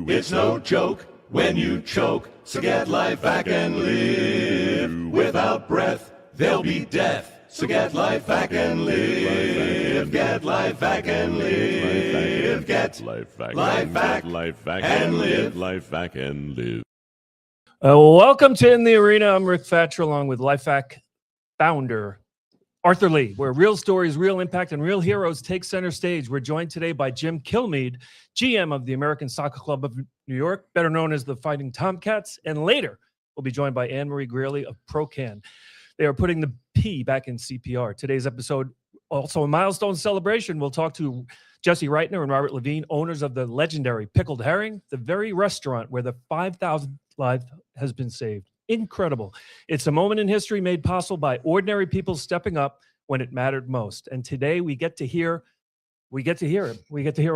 It's no joke when you choke, so get LifeVac and live. Without breath, there'll be death. So get LifeVac and live. Get LifeVac and live. Get LifeVac and live. LifeVac and live. Welcome to In the Arena. I'm Rick Fatscher, along with LifeVac founder Arthur Lee, where real stories, real impact, and real heroes take center stage. We're joined today by Jim Kilmeade, GM of the American Soccer Club of New York, better known as the Fighting Tomcats, and later we'll be joined by Anne-Marie Greeley of ProCan. They are putting the P back in CPR. Today's episode, also a milestone celebration. We'll talk to Jesse Reitner and Robert Levine, owners of the legendary Pickled Herring, the very restaurant where the 5,000th life has been saved. Incredible. It's a moment in history made possible by ordinary people stepping up when it mattered most. And today we get to hear it. We get to hear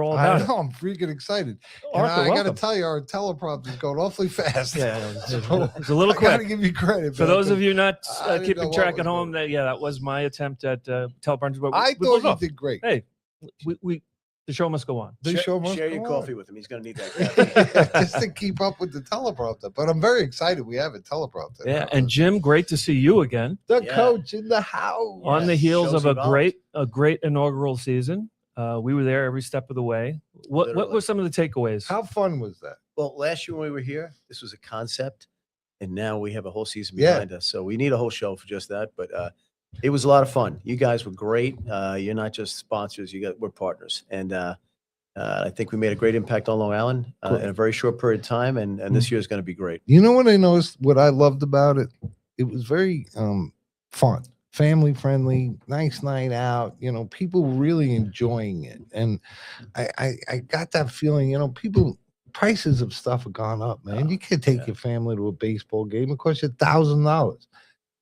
all about it. I'm freaking excited. Arthur, I got to tell you, our teleprompter is going awfully fast. Yeah, it was a little quick. I got to give you credit. For those of you not keeping track at home, that was my attempt at teleprompter. But I thought you did great. Hey, the show must go on. Share your coffee with him. He's going to need that. Just to keep up with the teleprompter. But I'm very excited we have a teleprompter. Yeah, and Jim, great to see you again. The coach in the house. On the heels of a great inaugural season. We were there every step of the way. What were some of the takeaways? How fun was that? Well, last year when we were here, this was a concept, and now we have a whole season behind us. So we need a whole show for just that. But it was a lot of fun. You guys were great. You're not just sponsors. We're partners. And I think we made a great impact on Long Island in a very short period of time. And this year is going to be great. You know what I noticed? What I loved about it? It was very fun. Family friendly, nice night out, people really enjoying it. And I got that feeling, prices of stuff have gone up, man. You can't take your family to a baseball game. It costs you $1,000.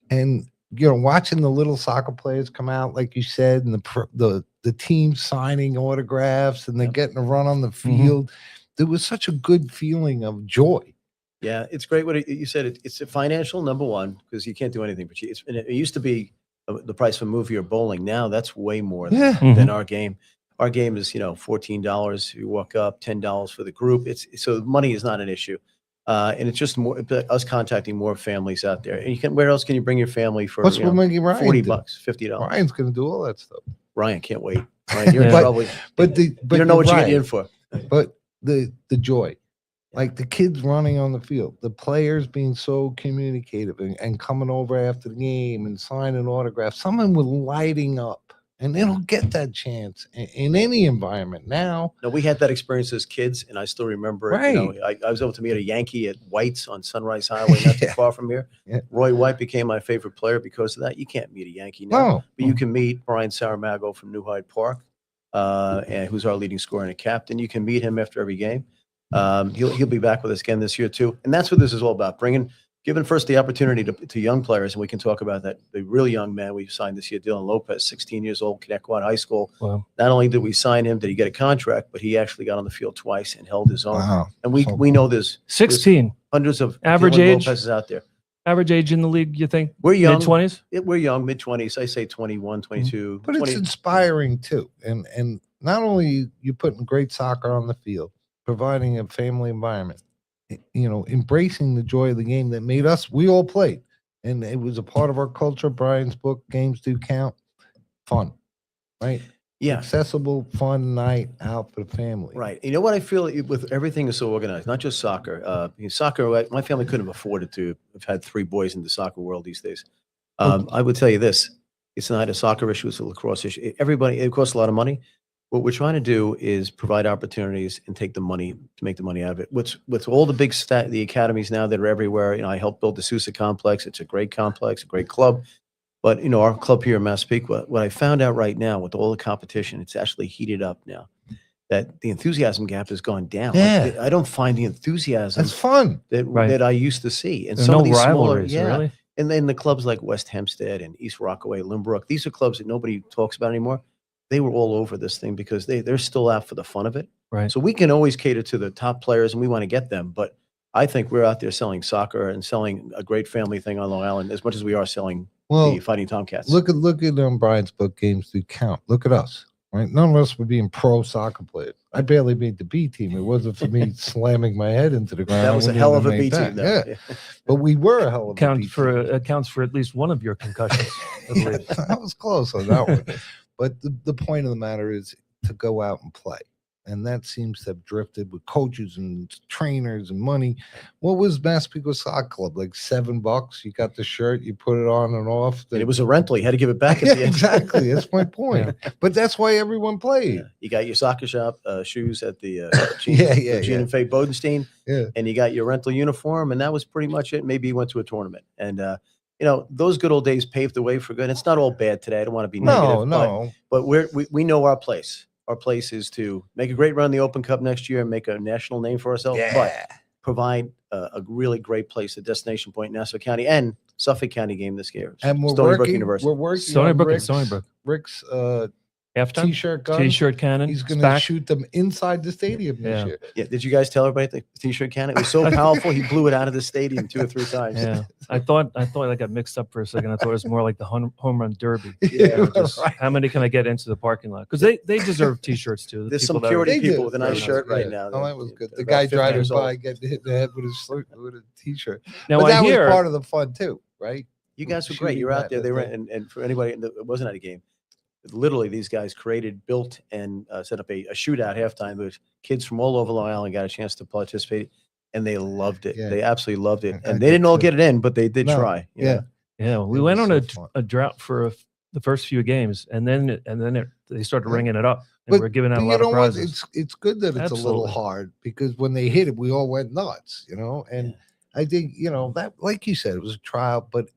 And, watching the little soccer players come out, like you said, and the team signing autographs and they're getting a run on the field. There was such a good feeling of joy. Yeah, it's great what you said. It's a financial, number one, because you can't do anything. But it used to be the price of a movie or bowling. Now that's way more than our game. Our game is, $14. You walk up, $10 for the group. So money is not an issue, and it's just more us contacting more families out there. And where else can you bring your family for? What's making Ryan $40, $50? Ryan's going to do all that stuff. Ryan can't wait. Ryan, you're in trouble. But you don't know what you're getting in for. But the joy. Like the kids running on the field, the players being so communicative and coming over after the game and signing autographs, someone with lighting up, and they don't get that chance in any environment now. No, we had that experience as kids, and I still remember it. Right. I was able to meet a Yankee at White's on Sunrise Highway, not too far from here. Yeah. Roy White became my favorite player because of that. You can't meet a Yankee now, No. But you can meet Brian Saramago from New Hyde Park, and who's our leading scorer and a captain. You can meet him after every game. He'll be back with us again this year too, and that's what this is all about: giving first the opportunity to young players, and we can talk about that. The really young man we signed this year, Dylan Lopez, 16 years old, Connecticut High School. Wow. Not only did we sign him, did he get a contract, but he actually got on the field twice and held his own. Wow. And we know there's 16 hundreds of average Dylan age Lopez's out there. Average age in the league, you think? We're young. Mid-20s? We're young, mid-20s. I say 21, 22. But it's inspiring too. And not only you putting great soccer on the field, providing a family environment, embracing the joy of the game that made us, we all played. And it was a part of our culture. Brian's book, Games Do Count. Fun, right? Yeah. Accessible, fun night out for the family. Right. You know what I feel with everything is so organized, not just soccer. Soccer, my family couldn't have afforded to have had 3 boys in the soccer world these days. I would tell you this. It's not a soccer issue. It's a lacrosse issue. It costs a lot of money. What we're trying to do is provide opportunities and make the money out of it. With all the big the academies now that are everywhere, I helped build the Sousa complex. It's a great complex, a great club. But, our club here in Massapequa, what I found out right now with all the competition, it's actually heated up now. That the enthusiasm gap has gone down. Yeah. I don't find the enthusiasm That's fun. that I used to see. And There's some no of these rivalries, smaller, really. And then the clubs like West Hempstead and East Rockaway, Limbrook, these are clubs that nobody talks about anymore. They were all over this thing because they're still out for the fun of it. Right. So we can always cater to the top players and we want to get them. But I think we're out there selling soccer and selling a great family thing on Long Island as much as we are selling the Fighting Tomcats. Look at Brian's book, Games Do Count. Look at us, right? None of us were being pro soccer players. I barely made the B team. It wasn't for me slamming my head into the ground. That I was a wouldn't hell even of a make B that. team, though. Yeah. But we were a hell of a B team. Accounts for at least one of your concussions, I believe. I was close on that one. But the point of the matter is to go out and play. And that seems to have drifted with coaches and trainers and money. What was Massapequa Soccer Club? Like $7? You got the shirt, you put it on and off. And it was a rental. You had to give it back at Yeah, the end. exactly. That's my point. But that's why everyone played. Yeah. You got your soccer shop shoes at the Gene and Faye Bodenstein. Yeah. And you got your rental uniform, and that was pretty much it. Maybe you went to a tournament. And, those good old days paved the way for good. It's not all bad today. I don't want to be negative. No. But we know our place. Our place is to make a great run in the Open Cup next year and make a national name for ourselves. Yeah. But provide a really great place, a destination point in Nassau County and Suffolk County game this year. And we're Stony Brook working. University. We're working. Stony on Brook and Rick's, Stony Brook. Rick's Halftime? T-shirt gun. T-shirt cannon. He's It's going to back. shoot them inside the stadium this Yeah. year. Yeah. Did you guys tell everybody the T-shirt cannon? It was so powerful. He blew it out of the stadium 2 or 3 times. Yeah, I thought I got mixed up for a second. I thought it was more like the home run derby. Yeah, Just right. how many can I get into the parking lot? Because they deserve T-shirts too. The There's people some that are- purity They people did. with a nice Yeah. shirt right Yeah. now. Oh, that was good. They're The about guy 50 driving years old. by getting hit in the head with a T-shirt. Now But I that hear was part of the fun too, right? You guys were Shooting great. You're out that there. They were, thing. and for anybody that wasn't at a game, literally these guys created, built, and set up a shootout halftime. Which kids from all over Long Island got a chance to participate, and they loved it. Yeah. They absolutely loved it, I and they did didn't all too. get it in, but they did No. try. you Yeah. know? Yeah, we It went was on so fun. a drought for the first few games, and then they started Yeah. ringing it up, and But we're giving out a you lot know of what? prizes. It's good that it's a little Absolutely. hard because when they hit it, we all went nuts, And I think that, like you said, it was a trial, but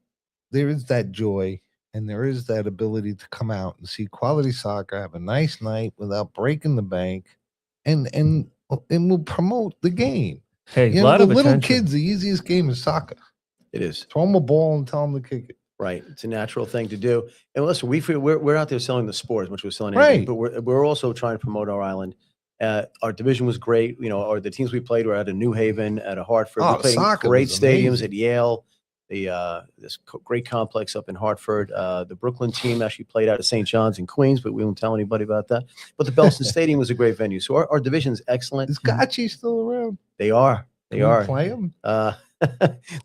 there is that joy and there is that ability to come out and see quality soccer, have a nice night without breaking the bank, and we'll promote the game. Hey, a You know, lot the of little attention. kids, the easiest game is soccer. It is. Throw them a ball and tell them to kick it. Right. It's a natural thing to do. And listen, we're out there selling the sport as much as we're selling anything, Right. but we're also trying to promote our island. Our division was great. Or the teams we played were at a New Haven, at a Hartford. Oh, We played in soccer great was stadiums amazing. at Yale, great complex up in Hartford. The Brooklyn team actually played out at St. John's in Queens, but we won't tell anybody about that. But the Belston Stadium was a great venue. So our division's excellent. Is Gotchi still around? They are. They Can we are. play them?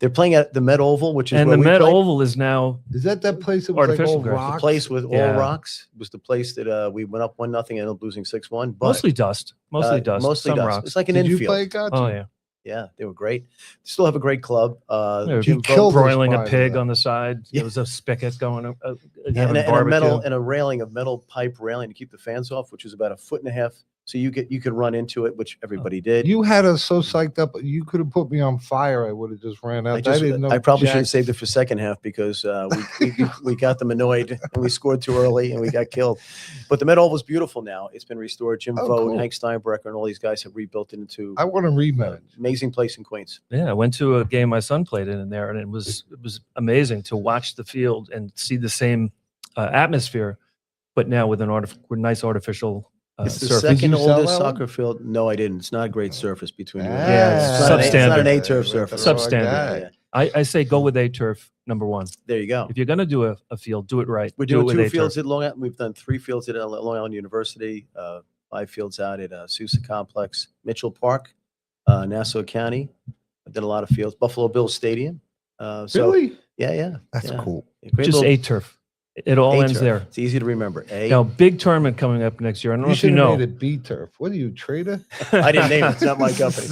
They're playing at the Met Oval, which is And where the we Met played. Oval is now Is that place that was like Artificial all grass. The The rocks? place with Yeah. all rocks was the place that we went up 1-0 and ended up losing 6-1. But mostly dust. Mostly dust. Mostly some dust. rocks. It's like an Did you infield. play Gotchi? Oh yeah. Yeah, they were great. Still have a great club. Yeah, Jim killed Vogt, us broiling a prior to pig that. on the side. Yeah. There was a spigot going. and, having a barbecue. metal and a railing, a metal pipe railing to keep the fans off, which was about 1.5 feet. So you could run into it, which everybody did. You had us so psyched up. You could have put me on fire. I would have just ran out. didn't know. I probably should jack- have saved it for second half because we got them annoyed and we scored too early and we got killed. But the Met Oval is beautiful now. It's been restored. Jim Oh, Vogt, cool. Hank Steinbrecher, and all these guys have rebuilt it into I want to an rematch. amazing place in Queens. Yeah, I went to a game my son played in there, and it was amazing to watch the field and see the same atmosphere, but now with with nice artificial It's the surface. second Did you sell oldest that one? soccer field. No, I didn't. It's not a great surface between you. Yeah, it's It's not an substandard. A-turf surface. Substandard. Yeah. I say go with A turf number one. There you go. If you're gonna do a field, do it right. We're Do it doing with 2 A-turf. fields at Long Island. We've done 3 fields at Long Island University, 5 fields out at Sousa Complex, Mitchell Park, Nassau County. I've done a lot of fields. Buffalo Bills Stadium. So, Really? Yeah. That's yeah. cool. Great Just little A turf. It all ends A-turf. there. It's easy to remember. Now, big tournament coming up next year. I don't know You if you should have know. made it B turf. What are you, trader? I didn't name it. It's not my company.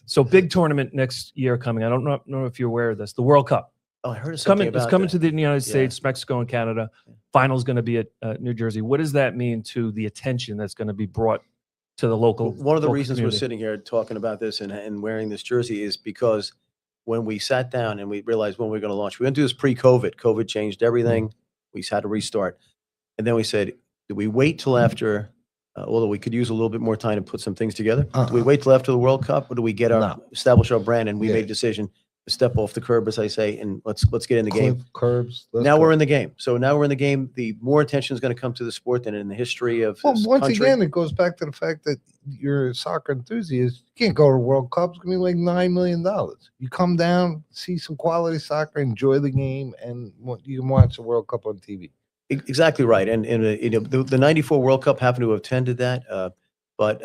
So big tournament next year coming. I don't know if you're aware of this. The World Cup. Oh, I heard It's something coming. about It's coming that. to the United Yeah. States, Mexico, and Canada. Final's going to be at New Jersey. What does that mean to the attention that's going to be brought to the local? One of the local reasons community? we're sitting here talking about this and wearing this jersey is because when we sat down and we realized when we were going to launch, we were going to do this pre-COVID. COVID changed everything. We had to restart. And then we said, do we wait till after, although we could use a little bit more time to put some things together? Do we wait till after the World Cup or do we establish our brand? And we Yeah. made a decision to step off the curb, as I say, and let's get in the game. Curbs. Now we're in the game. So now we're in the game. The more attention is going to come to the sport than in the history of Well, this once country. again, it goes back to the fact that you're a soccer enthusiast. You can't go to World Cup. It's going to be like $9 million. You come down, see some quality soccer, enjoy the game, and you can watch the World Cup on TV. Exactly right. And the 94 World Cup happened to have attended that. But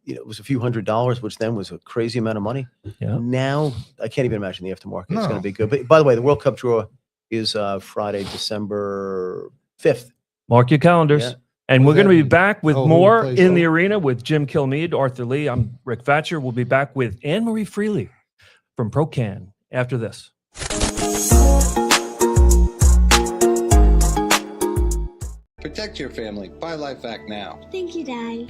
it was a few $100s, which then was a crazy amount of money. Yeah. Now I can't even imagine the aftermarket. It's going No. to be good. But by the way, the World Cup draw is Friday, December 5th. Mark your calendars. Yeah. And What we're does going to that be mean? back with Oh, more who plays in the who? arena with Jim Kilmeade, Arthur Lee. I'm Rick Fatscher. We'll be back with Anne-Marie Freely from ProCan after this. Protect your family. Buy LifeVac now. Thank you, Daddy.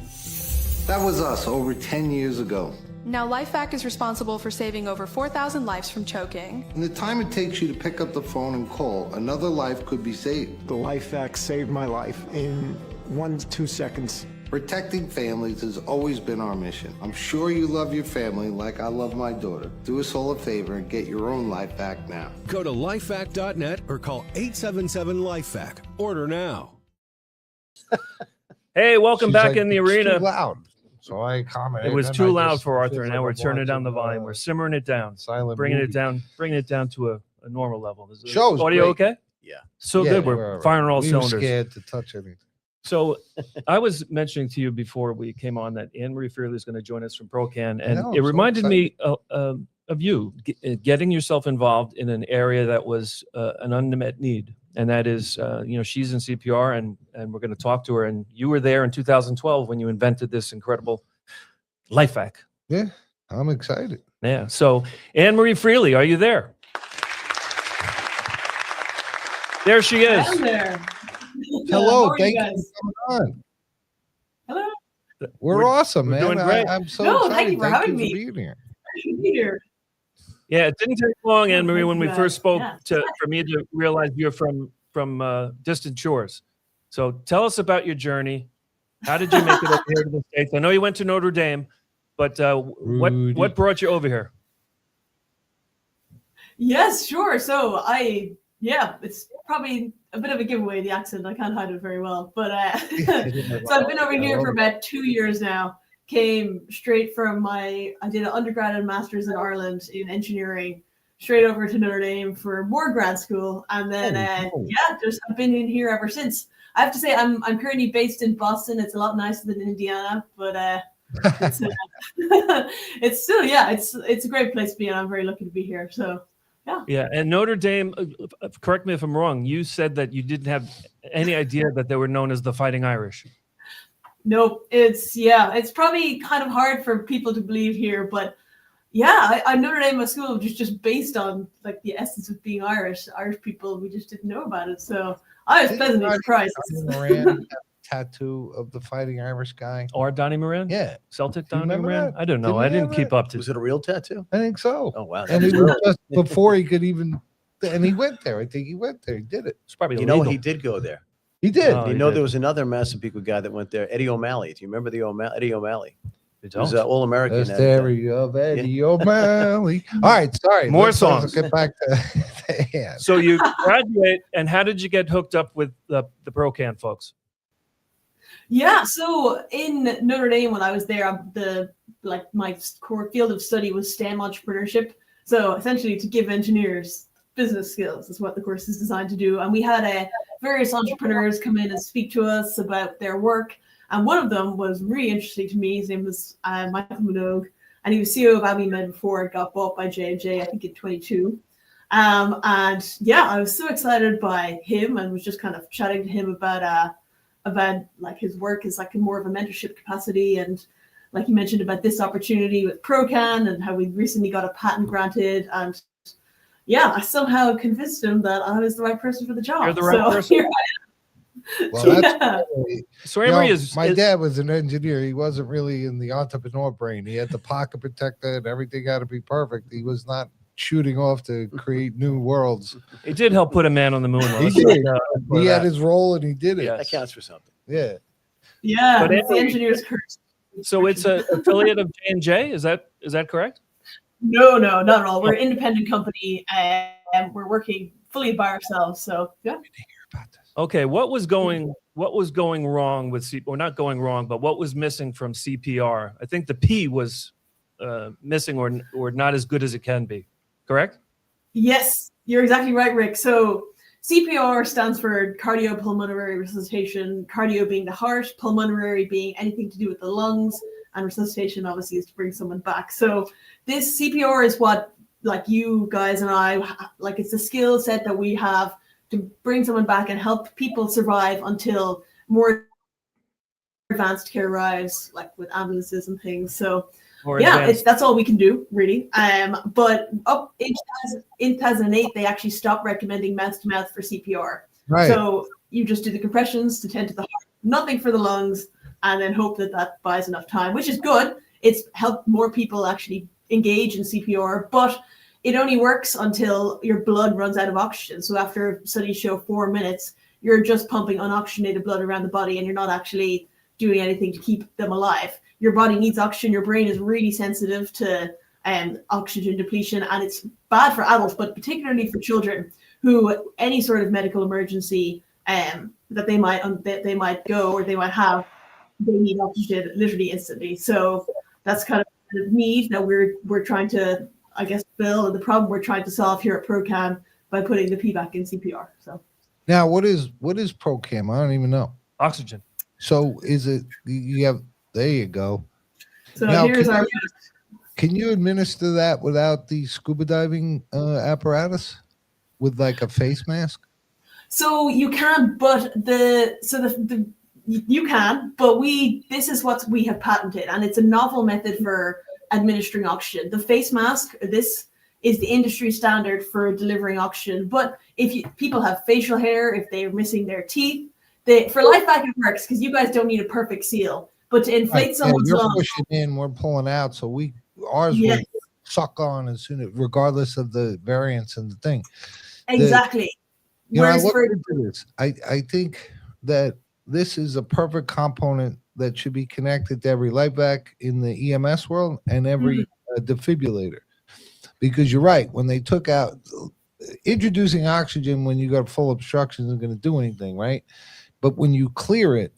That was us over 10 years ago. Now, LifeVac is responsible for saving over 4,000 lives from choking. In the time it takes you to pick up the phone and call, another life could be saved. The LifeVac saved my life in 1 to 2 seconds. Protecting families has always been our mission. I'm sure you love your family like I love my daughter. Do us all a favor and get your own LifeVac now. Go to lifevac.net or call 877-LifeVac. Order now. Hey, welcome She's back like, in the "It's arena. too loud." So I commented. It was and too I loud just for Arthur, feel and now like we're I'm turning down the watching, volume. We're simmering it down, silent bringing movie. it down to a normal level. Is the Show's audio great. okay? Yeah. So Yeah, good. we're We're all right. firing all We were cylinders. scared to touch anything. So I was mentioning to you before we came on that Anne-Marie Freely is going to join us from ProCan, and know, it I'm so reminded me of you getting yourself involved in an area that was an unmet need, and that is, she's in CPR, and we're going to talk to her. And you were there in 2012 when you invented this incredible LifeVac. Yeah, I'm excited. Yeah. So Anne-Marie Freely, are you there? There she is. I'm there. Hello, How are thank you guys? for coming on. Hello. We're awesome, we're man. doing great. I'm so No, excited. thank you for having me. being here. Here. Yeah, it didn't take long, Oh, Anne-Marie, thank when you we guys. first spoke Yeah. for me to realize you're from distant shores. So tell us about your journey. How did you make it over here to the States? I know you went to Notre Dame, but Rudy. what brought you over here? Yes, sure. So it's probably a bit of a giveaway, the accent. I can't hide it very well. But so I've been over here for about 2 years now. Came straight from I did an undergrad and master's in Ireland in engineering, straight over to Notre Dame for more grad school. And then, just have been in here ever since. I have to say, I'm currently based in Boston. It's a lot nicer than Indiana, but it's it's still, it's a great place to be, and I'm very lucky to be here. So, yeah. Yeah, and Notre Dame, correct me if I'm wrong, you said that you didn't have any idea that they were known as the Fighting Irish. Nope. It's probably kind of hard for people to believe here, but I Notre Dame was school just based on like the essence of being Irish. Irish people, we just didn't know about it. So I was pleasantly surprised. Moran tattoo of the Fighting Irish guy. Or Donnie Moran? Yeah, Celtic Do you Donnie remember Moran? that? I don't know. Didn't I you didn't have keep that? up to Was it a real tattoo? I think so. Oh, wow. And it was just before he could even, and he went there. I think he went there. He did it. It's probably You know, illegal. he did go there. He did. Oh, You he know, did. there was another Massapequa guy that went there, Eddie O'Malley. Do you remember Eddie O'Malley? You He was don't? All-American. The story of Eddie O'Malley. All right, sorry. More Let's songs. Get back to Anne. So you graduate, and how did you get hooked up with the ProCan folks? Yeah, so in Notre Dame when I was there, my core field of study was STEM entrepreneurship. So essentially, to give engineers business skills is what the course is designed to do. And we had various entrepreneurs come in and speak to us about their work. And one of them was really interesting to me. His name was Michael Minogue, and he was CEO of AbbVie before it got bought by J&J, I think in 22. I was so excited by him and was just kind of chatting to him about like his work as like more of a mentorship capacity, and like you mentioned about this opportunity with ProCan and how we recently got a patent granted, and I somehow convinced him that I was the right person for the job. You're the right person. Here I Well, am. that's So you know, Anne-Marie my dad was an engineer. He wasn't really in the entrepreneur brain. He had the pocket protector and everything had to be perfect. He was not shooting off to create new worlds. it did help put a man on the moon. He Let's did. put He that. had his role and he did it. Yeah. That counts for something. Yeah. Yeah, But it's the Anne-Marie- engineer's curse. So it's an affiliate of J&J. Is that correct? No, not at all. We're an independent company and we're working fully by ourselves. So yeah. Okay. What was going wrong with or not going wrong, but what was missing from CPR? I think the P was missing or not as good as it can be. Correct? Yes, you're exactly right, Rick. So CPR stands for cardiopulmonary resuscitation, cardio being the heart, pulmonary being anything to do with the lungs, and resuscitation obviously is to bring someone back. So this CPR is what, like, you guys and I, like, it's a skill set that we have to bring someone back and help people survive until more advanced care arrives, like with ambulances and things. So that's all we can do, really. But up in 2008, they actually stopped recommending mouth to mouth for CPR. Right. So you just do the compressions to tend to the heart, nothing for the lungs, and then hope that that buys enough time, which is good. It's helped more people actually engage in CPR, but it only works until your blood runs out of oxygen. So after studies show 4 minutes, you're just pumping unoxygenated blood around the body, and you're not actually doing anything to keep them alive. Your body needs oxygen. Your brain is really sensitive to oxygen depletion, and it's bad for adults, but particularly for children who any sort of medical emergency that they might go or they might have, they need oxygen literally instantly. So that's kind of the need that we're trying to, I guess, fill, and the problem we're trying to solve here at ProCam by putting the PVAC in CPR. So now, what is ProCam? I don't even know. Oxygen. So is it you have? There you go. So now, here's our. Can you administer that without the scuba diving apparatus, with like a face mask? So you can, but you can, but this is what we have patented, and it's a novel method for administering oxygen. The face mask, this is the industry standard for delivering oxygen. But if people have facial hair, if they're missing their teeth, for LifeVac it works because you guys don't need a perfect seal. But to inflate someone's you're lungs, pushing in, we're pulling out, so ours will suck on as soon as, regardless of the variance in the thing. Exactly. I look into this. I think that this is a perfect component that should be connected to every LifeVac in the EMS world and every defibrillator, because you're right. When they took out introducing oxygen when you got full obstruction isn't going to do anything, right? But when you clear it,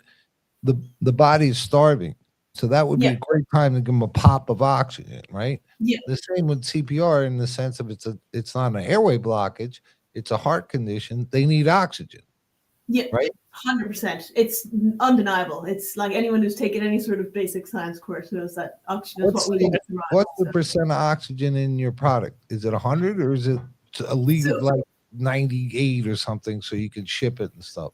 the body is starving. So that would be a great time to give them a pop of oxygen, right? Yeah. The same with CPR in the sense of it's not an airway blockage, it's a heart condition. They need oxygen. Yeah. Right? 100%. It's undeniable. It's like anyone who's taken any sort of basic science course knows that oxygen is what we need to survive. What's the percent of oxygen in your product? Is it 100 or is it a legal like 98 or something so you can ship it and stuff?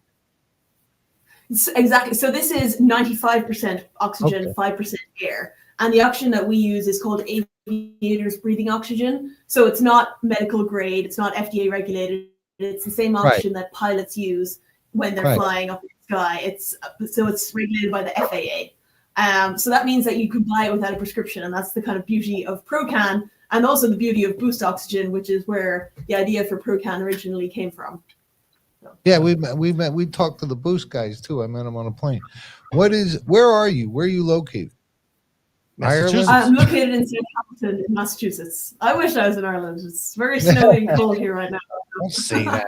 Exactly. So this is 95% oxygen, 5% air. And the oxygen that we use is called aviators breathing oxygen. So it's not medical grade. It's not FDA regulated. It's the same oxygen that pilots use when they're flying up in the sky. It's regulated by the FAA. So that means that you can buy it without a prescription. And that's the kind of beauty of ProCan, and also the beauty of Boost Oxygen, which is where the idea for ProCan originally came from. Yeah, we talked to the Boost guys too. I met them on a plane. Where are you? Where are you located? Ireland? I'm located in Southampton, in Massachusetts. I wish I was in Ireland. It's very snowy and cold here right now. Don't say that.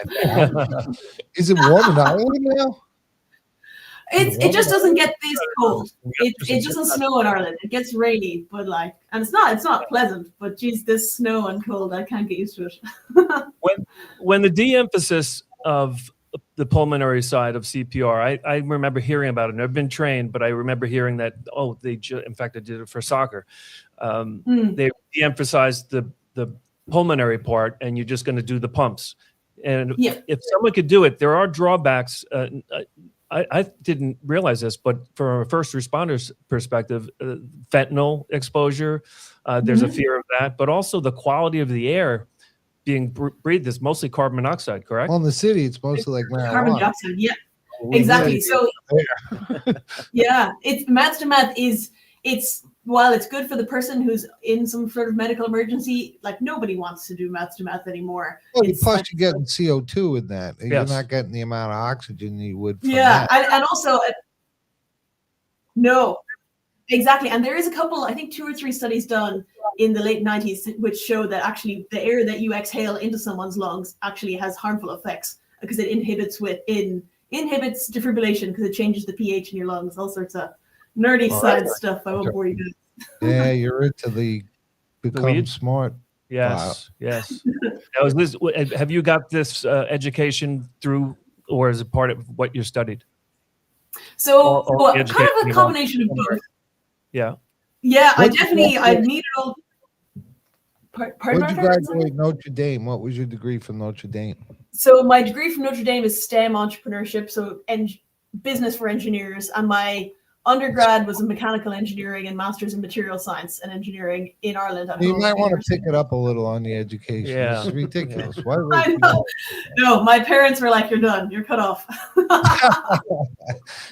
Is it warm in Ireland now? It just doesn't get this cold. It doesn't snow in Ireland. It gets rainy, but and it's not pleasant. But geez, this snow and cold, I can't get used to it. when the de-emphasis of the pulmonary side of CPR, I remember hearing about it. I've been trained, but I remember hearing that in fact I did it for soccer. They de-emphasized the pulmonary part, and you're just going to do the pumps. And if someone could do it, there are drawbacks. I didn't realize this, but from a first responder's perspective, fentanyl exposure, there's a fear of that, but also the quality of the air being breathed is mostly carbon monoxide, correct? Well, in the city, it's mostly like marijuana. Carbon dioxide, exactly. So, it's mouth to mouth while it's good for the person who's in some sort of medical emergency, like nobody wants to do mouth to mouth anymore. Well, plus you're getting CO2 in that. You're not getting the amount of oxygen you would from that. And also, no, exactly. And there is a couple, I think 2 or 3 studies done in the late 90s, which show that actually the air that you exhale into someone's lungs actually has harmful effects because it inhibits defibrillation because it changes the pH in your lungs, all sorts of nerdy science stuff. I won't bore you guys. Yeah, you're into become smart. Yes, yes. Now, have you got this education through, or is it part of what you studied? So All the kind education of a you combination of want. both. Yeah. Yeah, I What'd you definitely, I graduate- needed all. Pardon, Where'd you Martin? graduate Notre Dame? What was your degree from Notre Dame? So my degree from Notre Dame is STEM entrepreneurship, so business for engineers, and my undergrad was in mechanical engineering and master's in material science and engineering in Ireland. At You Hull might want to University. pick it up a little on the education. Yeah. This is ridiculous. Why I know. No, my parents were like, "You're done. You're cut off."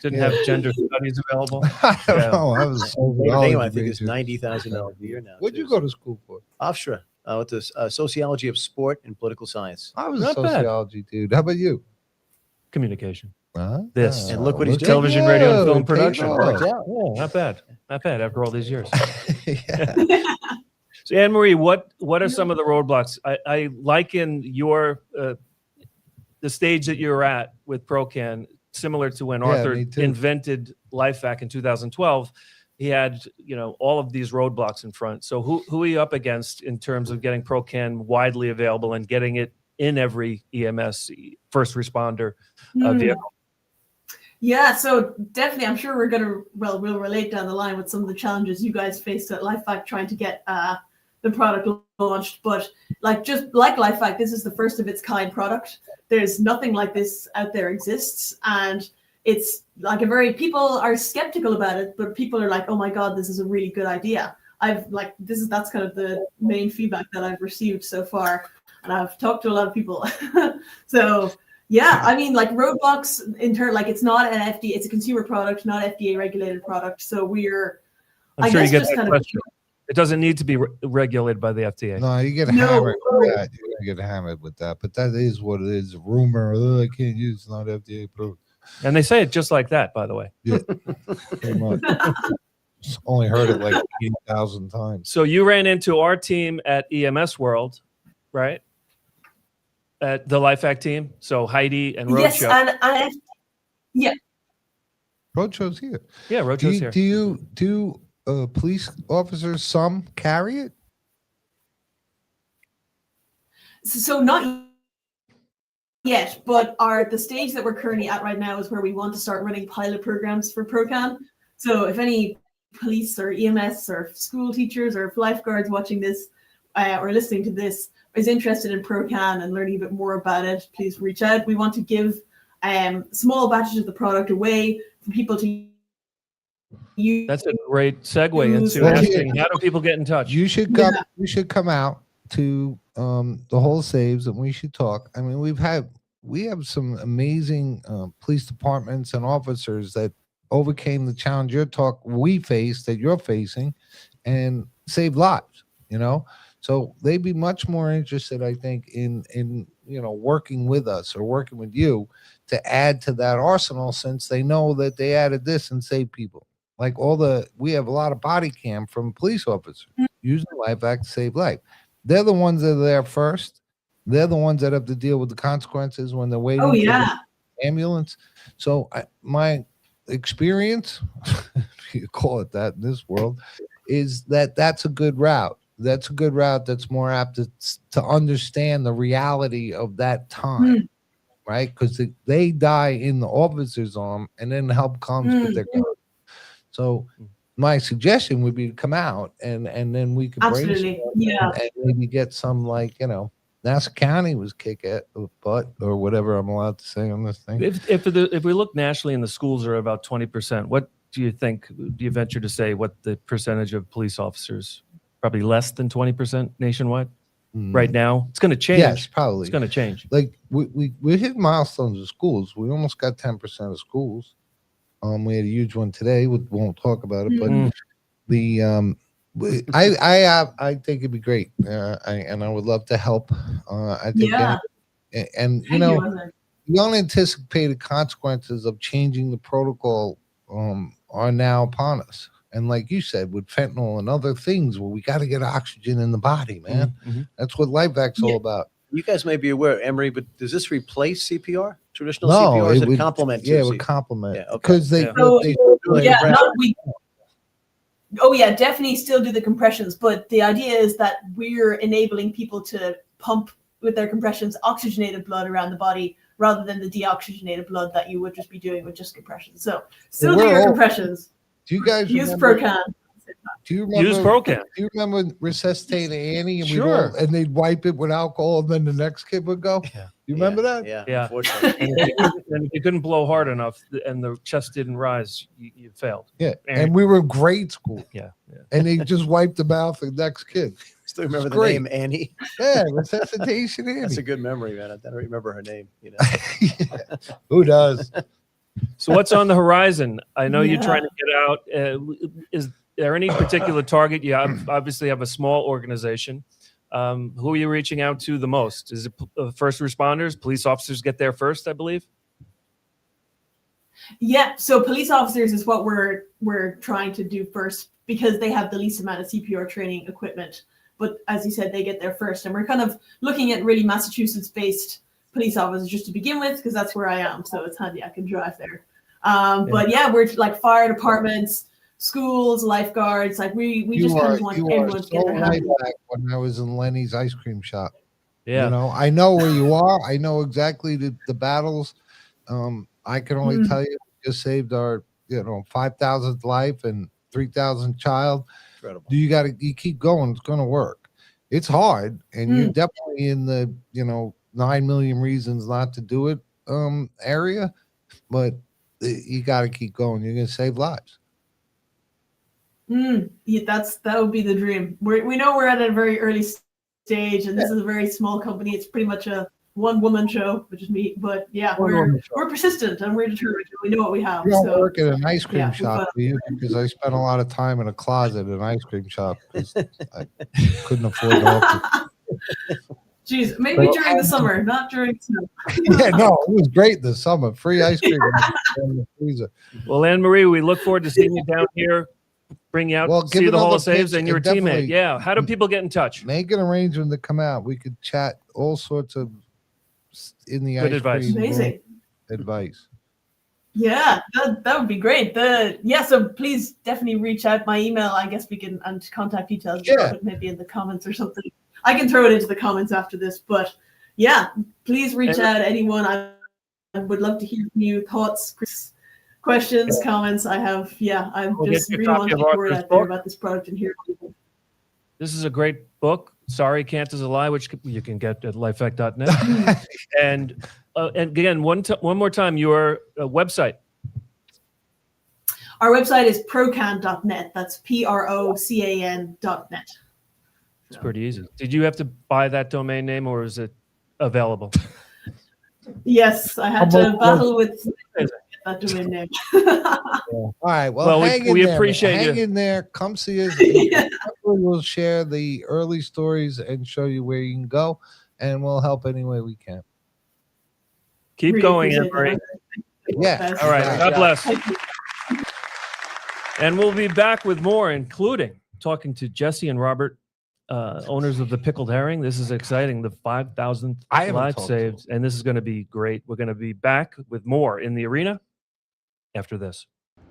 Didn't Yeah. have gender studies available. I don't Yeah. know. I was so Notre Dame, I knowledge think, is major. $90,000 a year now. What'd you too. go to school for? Hofstra, with the sociology of sport and political science. I was a Not bad. sociology dude. How about you? Communication. Huh? This. And look what he's doing. Television, radio, and film it paid production. off. Worked out. Yeah, not bad. Not bad after all these years. Yeah. So, Anne Marie, what are some of the roadblocks? I liken your the stage that you're at with ProCan similar to when Yeah, Arthur me too. invented LifeVac in 2012. He had all of these roadblocks in front. So who are you up against in terms of getting ProCan widely available and getting it in every EMS first responder vehicle? Yeah, so definitely, I'm sure we'll relate down the line with some of the challenges you guys faced at LifeVac trying to get the product launched. But just like LifeVac, this is the first of its kind product. There's nothing like this out there exists, and it's like people are skeptical about it, but people are like, "Oh my God, this is a really good idea." That's kind of the main feedback that I've received so far, and I've talked to a lot of people. So. Yeah, I mean, roadblocks in turn, it's not an FDA, it's a consumer product, not FDA regulated product. So I'm sure you get that question. It doesn't need to be regulated by the FDA. No, you get hammered with that. You get hammered with that. But that is what it is. Rumor. I can't use. It's not FDA approved. And they say it just like that, by the way. Yeah. Pretty much. Only heard it 80,000 times. So you ran into our team at EMS World, right? At the LifeVac team. So Heidi and Roadshow. Yes, and yeah. Roadshow's here. Yeah, Roadshow's here. Do police officers some carry it? So not yet, but the stage that we're currently at right now is where we want to start running pilot programs for ProCan. So if any police or EMS or school teachers or lifeguards watching this or listening to this is interested in ProCan and learning a bit more about it, please reach out. We want to give small batches of the product away for people to use. That's a great segue into asking, how do people get in touch? You should come. You should come out to the Whole Saves, and we should talk. I mean, we have some amazing police departments and officers that overcame the challenge we faced that you're facing, and saved lives. So they'd be much more interested, I think, in working with us or working with you to add to that arsenal, since they know that they added this and saved people. We have a lot of body cam from police officers using LifeVac to save life. They're the ones that are there first. They're the ones that have to deal with the consequences when they're waiting for the ambulance. So my experience, if you call it that in this world, is that's a good route. That's a good route. That's more apt to understand the reality of that time, right? Because they die in the officer's arm, and then help comes with their gun. So my suggestion would be to come out and then we could Absolutely, and maybe get some Nassau County was kick at butt or whatever I'm allowed to say on this thing. If we look nationally and the schools are about 20%, what do you think? Do you venture to say what the percentage of police officers? Probably less than 20% nationwide right now. It's going to change. Yes, probably. It's going to change. We hit milestones of schools. We almost got 10% of schools. We had a huge one today. We won't talk about it, but I think it'd be great. I would love to help. I think, the unanticipated consequences of changing the protocol are now upon us. And like you said, with fentanyl and other things, we got to get oxygen in the body, man. That's what LifeVac's all about. You guys may be aware, Emery, but does this replace CPR? Traditional No, CPR? Or is it it would complement? Yeah, it would complement. Yeah, okay. Because we Oh yeah, definitely still do the compressions, but the idea is that we're enabling people to pump with their compressions oxygenated blood around the body rather than the deoxygenated blood that you would just be doing with just compressions. So still do your compressions. Do you guys Use remember? Procan. Do you remember? Use Procan. Do you remember Resuscitate Annie? And Sure. and they'd wipe it with alcohol, and then the next kid would go. Yeah. You remember that? Yeah. Yeah. Unfortunately. And if you couldn't blow hard enough and the chest didn't rise, you failed. Yeah. And- And we were in grade school. Yeah. And they just wiped the mouth of the next kid. Still remember the great. name Annie. Yeah, Resuscitation Annie. That's a good memory, man. I don't remember her name. Yeah. Who does? So what's on the horizon? I know you're Yeah. trying to get out. Is there any particular target? You obviously have a small organization. Who are you reaching out to the most? Is it first responders? Police officers get there first, I believe. Yeah, so police officers is what we're trying to do first because they have the least amount of CPR training equipment. But as you said, they get there first, and we're kind of looking at really Massachusetts-based police officers just to begin with because that's where I am, so it's handy I can drive there. But yeah, we're like fire departments, schools, lifeguards. Like we just kind of want everyone to get their hands. Back when I was in Lenny's ice cream shop. Yeah. You know, I know where you are. I know exactly the battles. I can only tell you, we just saved our 5,000th life and 3,000 child. Incredible. You keep going. It's going to work. It's hard, and you're definitely in the 9 million reasons not to do it area, but you got to keep going. You're going to save lives. Yeah, that would be the dream. We know we're at a very early stage, and this is a very small company. It's pretty much a one-woman show, which is me. But yeah, we're persistent and we're determined. We know what we have. You don't So work at an ice cream yeah, shop, do you? Because I spent a lot of time in a closet at an ice cream shop because I couldn't afford to open. geez, maybe during the summer, not during snow. Yeah, no, it was great this summer. Free ice cream in the freezer. Well, Anne Marie, we look forward to seeing you down here. Bring you out, Well, see give the Hall another of Saves pitch and your and teammate. definitely- Yeah. How do people get in touch? Make an arrangement to come out. We could chat all sorts of in the Good ice advice. cream Amazing. world advice. Yeah, that would be great. So please definitely reach out. My email, I guess we can, and contact details. Yeah. Put maybe in the comments or something. I can throw it into the comments after this. But yeah, please reach out. Anyone, I would love to hear from you. Thoughts, questions, comments. I'm We'll just get you a really copy want to of get word Arthur's out there book. about this product and hear people. This is a great book. Sorry, Can't is a Lie, which you can get at lifevac.net. and again, one more time, your website. Our website is procan.net. That's PROCAN.net. It's pretty easy. Did you have to buy that domain name or is it available? Yes, I had to battle with that domain name. All right. Well, hang in we there, appreciate man. you. Hang in there. Come see us. Yeah. We'll share the early stories and show you where you can go, and we'll help any way we can. Keep Really going, Anne appreciate Marie. that. Yeah. All right. God bless. Thank you. And we'll be back with more, including talking to Jesse and Robert, owners of the Pickled Herring. This is exciting. The 5,000th I haven't life talked to saved. And this is going to be great. We're going to be back with more in the arena after this.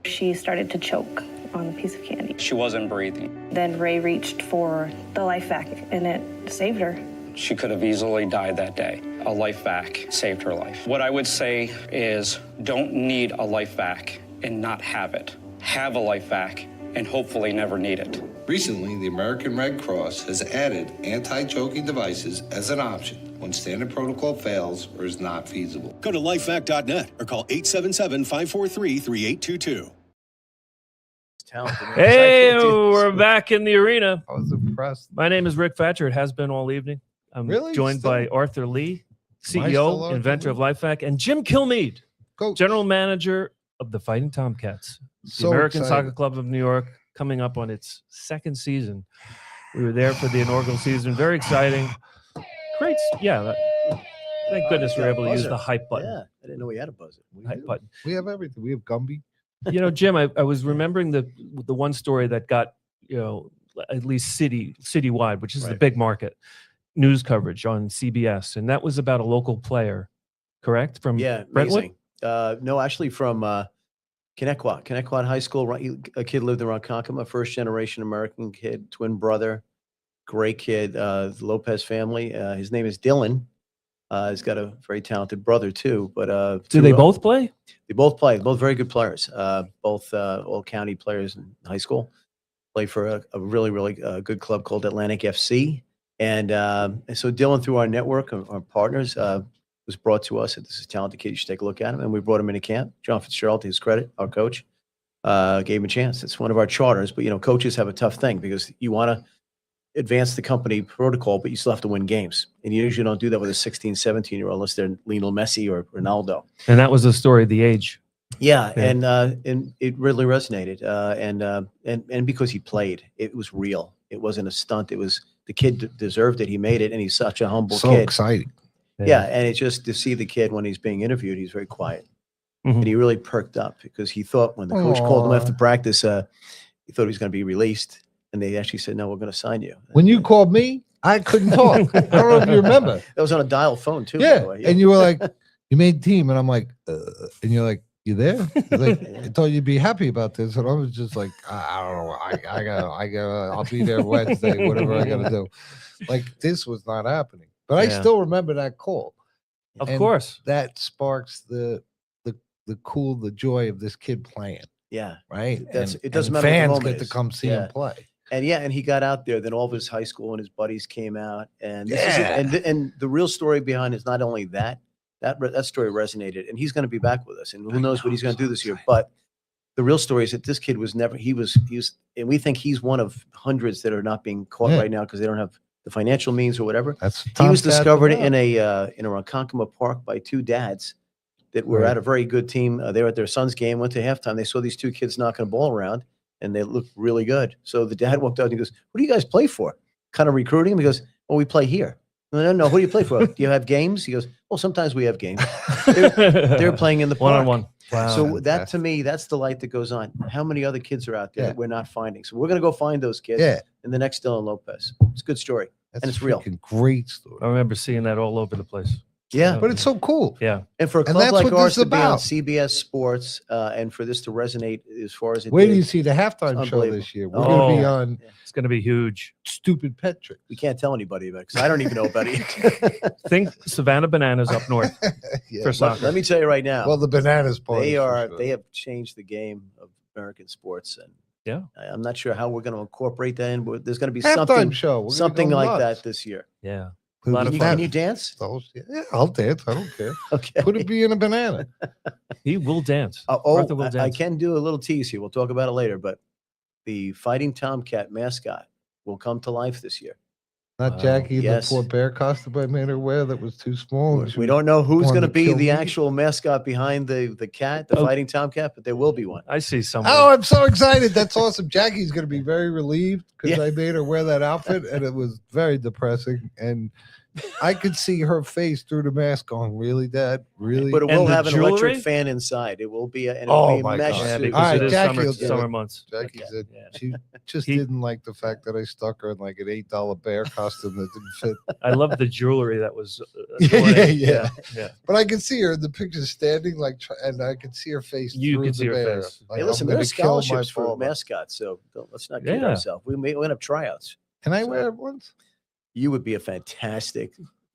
She started to choke on a piece of candy. She wasn't breathing. Then Ray reached for the LifeVac and it saved her. She could have easily died that day. A LifeVac saved her life. What I would say is don't need a LifeVac and not have it. Have a LifeVac and hopefully never need it. Recently, the American Red Cross has added anti-choking devices as an option when standard protocol fails or is not feasible. Go to lifevac.net or call 877-543-3822. Hey, we're back in the arena. I was impressed. My name is Rick Fatscher. It has been all evening. I'm Really? joined Still? by Arthur Lee, still CEO, Arthur inventor Lee? of LifeVac, and Jim Kilmeade, Coach. general manager of the Fighting Tomcats, the So American excited. Soccer Club of New York, coming up on its second season. We were there for the inaugural season. Very exciting. Great. Thank goodness we were able to use the hype button. Yeah, I didn't know we had a buzzer. Hype button. We have everything. We have Gumby. Jim, I was remembering the one story that got, at least citywide, which is the Right. big market, news coverage on CBS. And that was about a local player, correct? From Yeah, Brentwood? amazing. No, actually from Connecticut High School. A kid lived in Ronkonkoma, first generation American kid, twin brother, great kid. The Lopez family. His name is Dylan. He's got a very talented brother too. But do they both play? They both play. Both very good players. Both all county players in high school. Play for a really, really good club called Atlantic FC. And so Dylan, through our network, our partners, was brought to us. And this is a talented kid. You should take a look at him. And we brought him into camp. John Fitzgerald, to his credit, our coach, gave him a chance. It's one of our charters. But, coaches have a tough thing because you want to advance the company protocol, but you still have to win games. And you usually don't do that with a 16, 17-year-old unless they're Lionel Messi or Ronaldo. And that was the story of the age. Yeah. And it really resonated. And because he played, it was real. It wasn't a stunt. It was the kid deserved it. He made it, and he's such a humble So kid. exciting. Yeah, and it's just to see the kid when he's being interviewed, he's very quiet. And he really perked up because he thought when the coach called him after practice, he thought he was going to be released. And they actually said, no, we're going to sign you. When you called me, I couldn't talk. I don't know if you remember. That was on a dial phone too. Yeah. By the way. And you were like, you made the team. And I'm like, and you're like, you there? He's like, I thought you'd be happy about this. And I was just like, I don't know. I gotta, I'll be there Wednesday, whatever I got to do. Like, this was not happening. But I still remember that call. Of And course. that sparks the joy of this kid playing. Yeah. Right. It doesn't matter what the fans moment get to is. come see him play. And he got out there. Then all of his high school and his buddies came out. And and the real story behind is not only that story resonated. And he's going to be back with us. And who knows what he's going to do this year. But the real story is that this kid was never. He was. And we think he's one of hundreds that are not being caught right now because they don't have the financial means or whatever. He was discovered in a Ronkonkoma park by two dads that were at a very good team. They were at their son's game, went to halftime. They saw these two kids knocking a ball around, and they looked really good. So the dad walked out and he goes, "What do you guys play for?" Kind of recruiting him. He goes, "Well, we play here." No. Who do you play for? Do you have games? He goes, "Well, sometimes we have games." They're playing in the park. One-on-one. Wow. So that to me, that's the light that goes on. How many other kids are out there that we're not finding? So we're going to go find those kids. In the next Dylan Lopez. It's a good story. That's and it's real. Great story. I remember seeing that all over the place. Yeah. But it's so cool. Yeah. And for a And club that's like what ours this to be on about. CBS Sports and for this to resonate as far as it Where did, do you see the halftime show unbelievable. this year? We're going to be on It's going to be huge. Stupid Pet Trick. We can't tell anybody about it because I don't even know about it. Think Savannah Bananas up north Yeah. for soccer. Let me tell you right now. Well, the bananas part. they have changed the game of American sports, and I'm not sure how we're going to incorporate that in. But there's going to be Halftime show. We're gonna something go like nuts. that this year. Yeah. Put A lot it of in fun. Can you dance? Yeah, I'll dance. I don't care. Okay. Put it be in a banana. He will dance. Arthur will I dance. can do a little tease here. We'll talk about it later, but the Fighting Tomcat mascot will come to life this year. Not Jackie, Yes. the poor bear costume I made her wear that was too small. and she We was don't know who's wanting going to to be kill the me. actual mascot behind the cat, the Fighting Tomcat, but there will be one. I see someone. Oh, I'm so excited. That's awesome. Jackie's going to be very relieved because I made her wear that outfit and it was very depressing. And I could see her face through the mask going, really, Dad? Really? But it And will the have an jewelry? electric fan inside. It will be a, and it'll Oh be a my mesh God. Yeah, suit. because All right, it is Jackie summer, will do summer it. months. Jackie said she just He- didn't like the fact that I stuck her in like an $8 bear costume that didn't fit. I love the jewelry that was. Yeah. yeah. But I could see her in the picture standing and I could see her face. You through could the see her bear. face. Like, Hey, listen, I'm there are gonna kill my scholarships for father. mascots, so let's not kid Yeah. ourselves. We may have tryouts. Can I wear it once? You would be a fantastic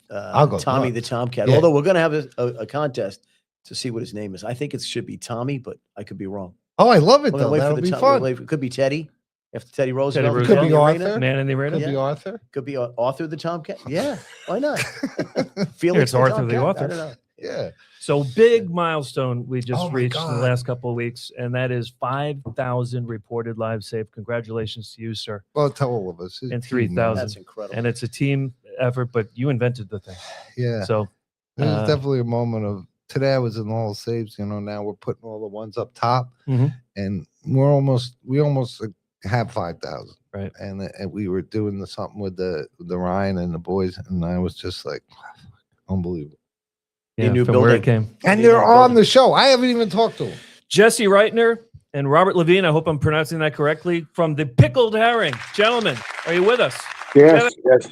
I'll go Tommy nuts. the Tomcat. Yeah. Although we're going to have a contest to see what his name is. I think it should be Tommy, but I could be wrong. Oh, I love it We're gonna though. wait for That'll the be Tom- fun. we'll wait- It could be Teddy. After Teddy Roosevelt. Roosevelt. Could be Man in the Arthur. Man in the arena. Could be Arthur. Could be Arthur the Tomcat. Yeah, why not? Here, Felix it's Arthur the Tomcat? author. I don't know. Yeah. So big milestone we just Oh my reached in the God. last couple of weeks, and that is 5,000 reported lives saved. Congratulations to you, sir. Well, to all of us. It's And team, 3,000. That's incredible. And it's a team effort, but you invented the thing. Yeah. So This is definitely a moment of today. I was in all saves. Now we're putting all the ones up top, Mhm. and we almost have 5,000. Right. And we were doing something with the Ryan and the boys, and I was just like, unbelievable. yeah, new from where it building. came. And they're on the show. I haven't even talked to them. Jesse Reitner and Robert Levine, I hope I'm pronouncing that correctly, from the Pickled Herring. Gentlemen, are you with us? Yes, yes.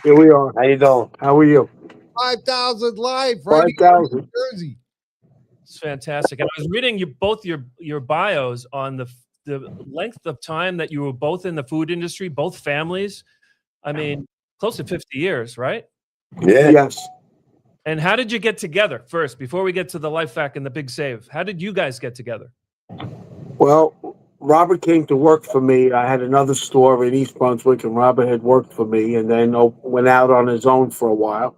Here we are. How you doing? How are you? 5,000 live. Right 5,000. here in Jersey. It's fantastic. And I was reading both your bios on the length of time that you were both in the food industry, both families. I mean, close to 50 years, right? Yeah. Yes. And how did you get together first, before we get to the LifeVac and the Big Save? How did you guys get together? Well, Robert came to work for me. I had another store in East Brunswick, and Robert had worked for me, and then went out on his own for a while.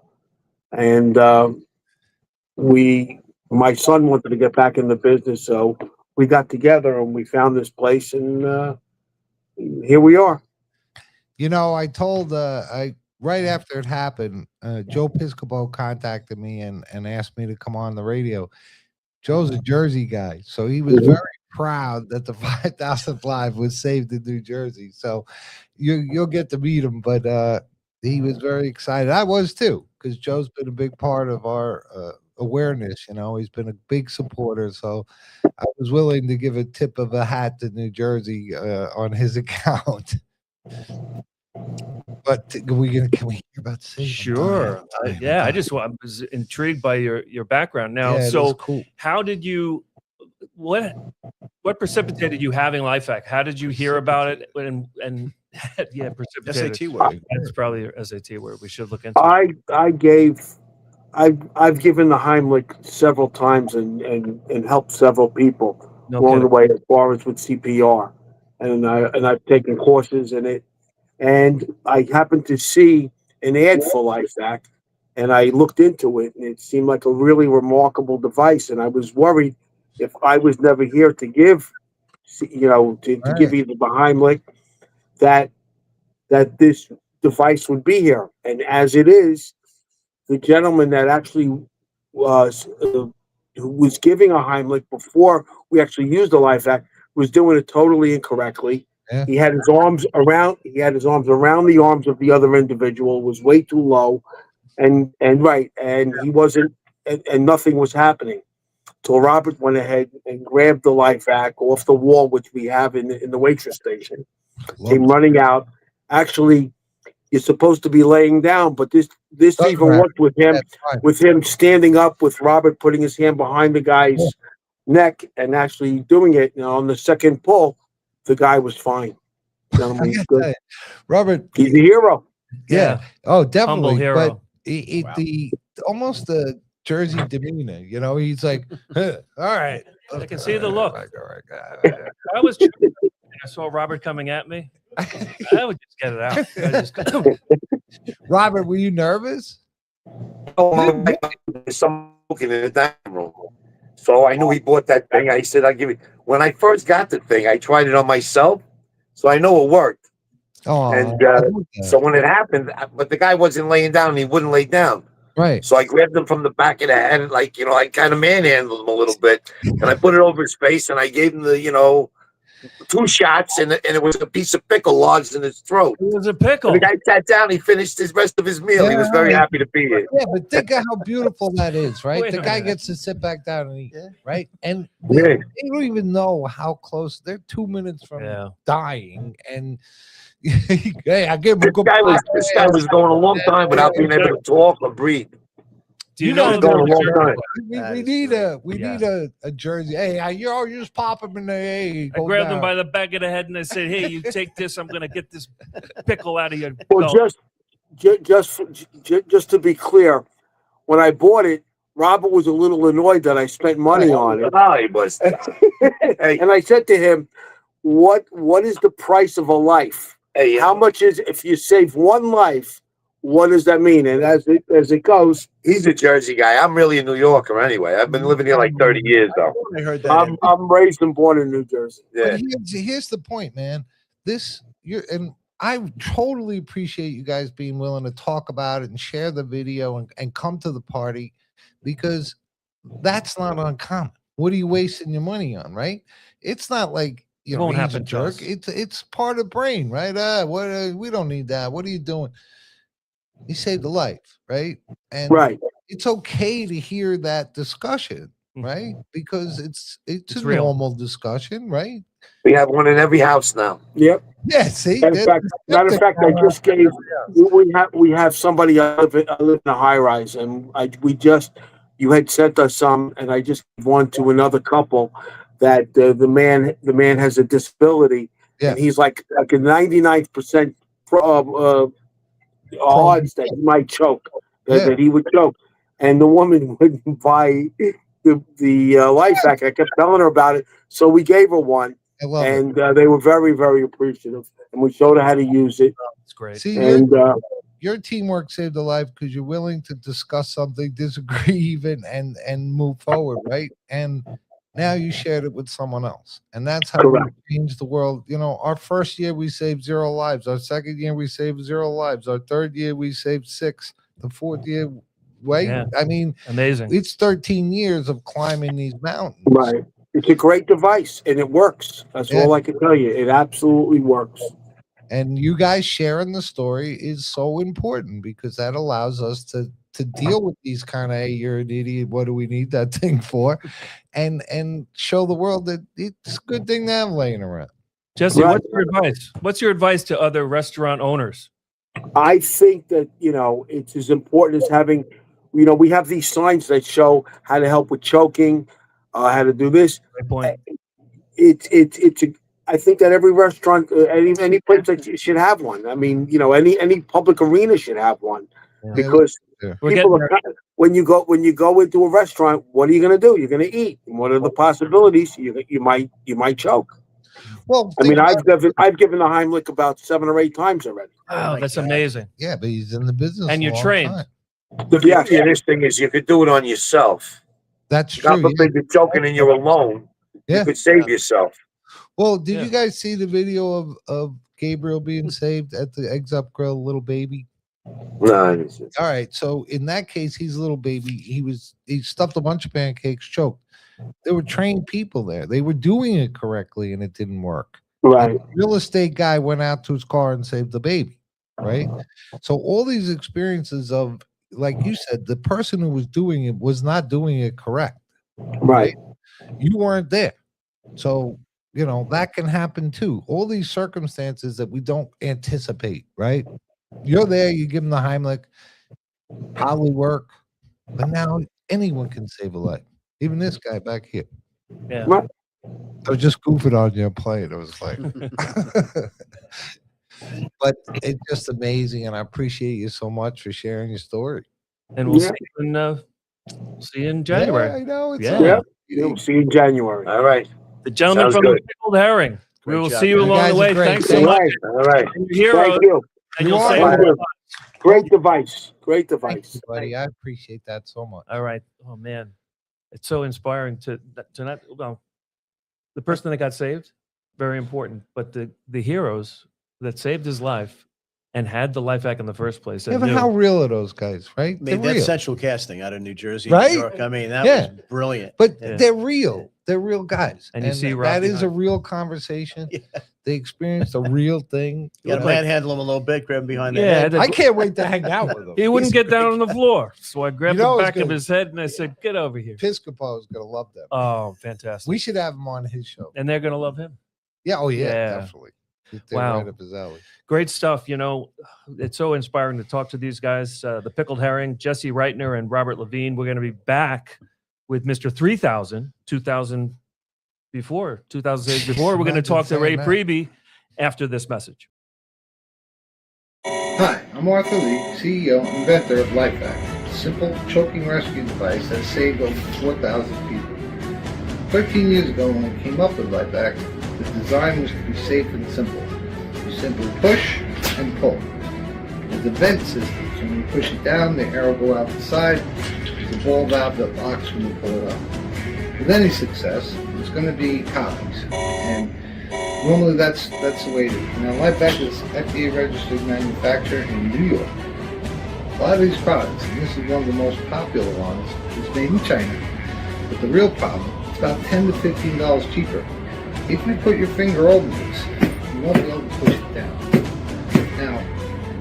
And my son wanted to get back in the business, so we got together and we found this place, and here we are. You know, I told right after it happened, Joe Piscopo contacted me and asked me to come on the radio. Joe's a Jersey guy, so he was very proud that the 5,000th live was saved in New Jersey. So you'll get to meet him, but he was very excited. I was too, because Joe's been a big part of our awareness. You know, he's been a big supporter. So I was willing to give a tip of a hat to New Jersey on his account. But can we hear about Save? Sure. I was intrigued by your background. Now, so cool. How did you? What precipitated you having LifeVac? How did you hear about it? And precipitated. SAT word. That's probably your SAT word. We should look into. I've given the Heimlich several times and helped several people along the way, as far as with CPR, and I've taken courses in it. And I happened to see an ad for LifeVac, and I looked into it, and it seemed like a really remarkable device. And I was worried if I was never here to give, to give either the Heimlich, that this device would be here. And as it is, the gentleman that actually who was giving a Heimlich before we actually used the LifeVac was doing it totally incorrectly. Yeah. He had his arms around the arms of the other individual. It was way too low, and he wasn't, and nothing was happening. So Robert went ahead and grabbed the LifeVac off the wall, which we have in the waitress station. Came running out. Actually, you're supposed to be laying down, but this even worked with him. With him standing up, with Robert putting his hand behind the guy's neck and actually doing it. On the second pull, the guy was fine. Gentleman, good. Robert, he's a hero. Yeah. Oh, definitely. Humble hero. But almost the Jersey demeanor, he's like, all right. I can see the look. I was. I saw Robert coming at me. I would just get it out. Robert, were you nervous? Oh, smoking in the dining room. So I knew he bought that thing. I said, I'll give it. When I first got the thing, I tried it on myself, so I know it worked. Oh, and so when it happened, but the guy wasn't laying down, and he wouldn't lay down. Right. So I grabbed him from the back of the head, I kind of manhandled him a little bit, and I put it over his face, and I gave him the, 2 shots, and it was a piece of pickle lodged in his throat. It was a pickle. And the guy sat down. He finished his rest of his meal. He was very happy to be here. Yeah, but think of how beautiful that is, right? The guy gets to sit back down and eat, right? And they don't even know how close. They're 2 minutes from dying, and hey, I give him a good. This guy was going a long time without being able to talk or breathe. Do you know going a long time? We need a jersey. Hey, you just pop him in the. Hey, I grabbed him by the back of the head and I said, "Hey, you take this. I'm gonna get this pickle out of your." Well, just to be clear, when I bought it, Robert was a little annoyed that I spent money on it. Oh, he was. And I said to him, "What is the price of a life? Hey, how much is if you save one life? What does that mean?" And as it goes, he's a Jersey guy. I'm really a New Yorker anyway. I've been living here like 30 years though. I heard that. I'm raised and born in New Jersey. Yeah. Here's the point, man. I totally appreciate you guys being willing to talk about it and share the video and come to the party, because that's not uncommon. What are you wasting your money on, right? It's not like he's a jerk. It's part of the brain, right? We don't need that. What are you doing? He saved a life, right? And it's okay to hear that discussion, right? Because it's a normal discussion, right? We have one in every house now. Yep. Yeah. See, matter of fact, I just gave. We have somebody. I live in a high rise, and we just you had sent us some, and I just gave one to another couple that the man has a disability, and he's like a 99% odds that he might choke, that he would choke, and the woman wouldn't buy the LifeVac. I kept telling her about it, so we gave her one, and they were very, very appreciative, and we showed her how to use it. It's great. See, and your teamwork saved a life because you're willing to discuss something, disagree even, and move forward, right? And now you shared it with someone else, and that's how we changed the world. You know, our first year we saved 0 lives. Our second year we saved 0 lives. Our third year we saved 6. The fourth year, right? Yeah. I mean, amazing. It's 13 years of climbing these mountains. Right. It's a great device, and it works. That's all I can tell you. It absolutely works. And you guys sharing the story is so important because that allows us to deal with these kind of, hey, you're an idiot, what do we need that thing for? And show the world that it's a good thing to have laying around. Jesse, what's your advice? What's your advice to other restaurant owners? I think that, it's as important as having, we have these signs that show how to help with choking, how to do this. Great point. I think that every restaurant, any place that should have one. I mean, any public arena should have one, because people are, when you go into a restaurant, what are you going to do? You're going to eat. And what are the possibilities? You might choke. Well, I mean, I've given the Heimlich about 7 or 8 times already. Oh, that's amazing. Yeah, but he's in the business, and you're trained. The beauty of this thing is you could do it on yourself. That's God true. forbid you're choking and you're alone. You could save yourself. Well, did you guys see the video of Gabriel being saved at the Eggs Up Grill, little baby? No, I didn't see it. All right, so in that case, he's a little baby. He stuffed a bunch of pancakes, choked. There were trained people there. They were doing it correctly, and it didn't work. Right. And the real estate guy went out to his car and saved the baby. Right. So all these experiences of, like you said, the person who was doing it was not doing it correct. Right. You weren't there. So, that can happen too. All these circumstances that we don't anticipate, right? You're there, you give them the Heimlich, probably work. But now anyone can save a life. Even this guy back here. Yeah. I was just goofing on you and playing. It was like, but it's just amazing. And I appreciate you so much for sharing your story. And we'll see you in January. Yeah, I know. We'll see you in January. All right. The gentleman from the Pickled Herring. We will see you along the way. Thanks so much. All right. Thank you. And you'll save Great device. Great device. Buddy, I appreciate that so much. All right. Oh, man. It's so inspiring to not, well, the person that got saved, very important, but the heroes that saved his life and had the LifeVac in the first place. Yeah, but how real are those guys, right? I mean, They're that's real. Central Casting out of New Jersey, Right? New York. I mean, that was brilliant. But they're real. They're real guys. And you see that Rocky is a real conversation. They experienced a real thing. You got to manhandle him a little bit, grab him behind the Yeah, head. I can't wait to hang out with him. He wouldn't get down on the floor. So I grabbed You know the it's back of good. his head and I said, get over here. Piscopo is going to love them. Oh, fantastic. We should have him on his show. And they're going to love him. Yeah. Oh, yeah, Yeah. definitely. They're Wow. right up his alley. Great stuff. It's so inspiring to talk to these guys. The Pickled Herring, Jesse Reitner and Robert Levine. We're going to be back with Mr. 3000, 2000 before. We're going to talk to Ray Priebe after this message. Hi, I'm Arthur Lee, CEO and inventor of LifeVac, a simple choking rescue device that saved over 4,000 people. 13 years ago when we came up with LifeVac, the design was to be safe and simple. You simply push and pull. There's a vent system, so when you push it down, the air will go out the side. There's a ball valve that locks when you pull it up. With any success, there's going to be copies, and normally that's the way it is. Now, LifeVac is FDA registered manufacturer in New York. A lot of these products, and this is one of the most popular ones, is made in China. But the real problem, it's about $10 to $15 cheaper. If you put your finger over this, you won't be able to push it down. Now,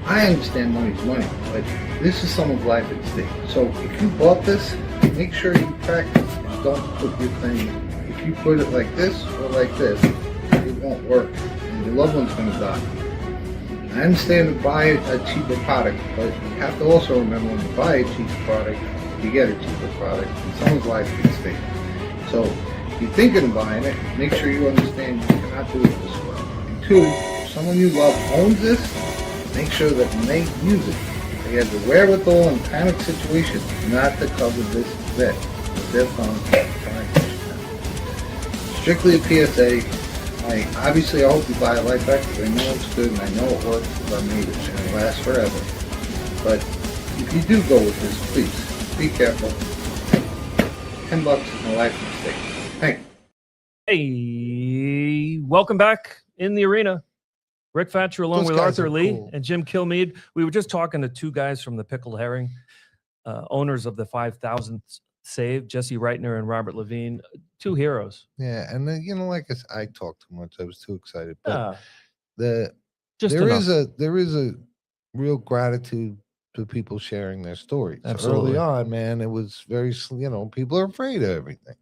I understand money's money, but this is someone's life at stake. So if you bought this, make sure you practice and don't put your thing. If you put it like this or like this, it won't work, and your loved one's going to die. I understand to buy a cheaper product, but you have to also remember when you buy a cheaper product, you get a cheaper product, and someone's life gets saved. So if you're thinking of buying it, make sure you understand you cannot do it this way. And two, if someone you love owns this, make sure that when they use it, they have the wherewithal in panic situations not to cover this vet. They're found strictly a PSA. I hope you buy a LifeVac because I know it's good and I know it works because I made it and it lasts forever. But if you do go with this, please be careful. $10 is my life mistake. Thank you. Hey, welcome back in the arena. Rick Fatscher along with Arthur Lee and Jim Kilmeade. We were just talking to two guys from the Pickled Herring, owners of the 5,000th Save, Jesse Reitner and Robert Levine, two heroes. Yeah, and then, like I talked too much. I was too excited. But Just there enough. is a real gratitude to people sharing their stories. Absolutely. Early on, man, it was very, people are afraid of everything.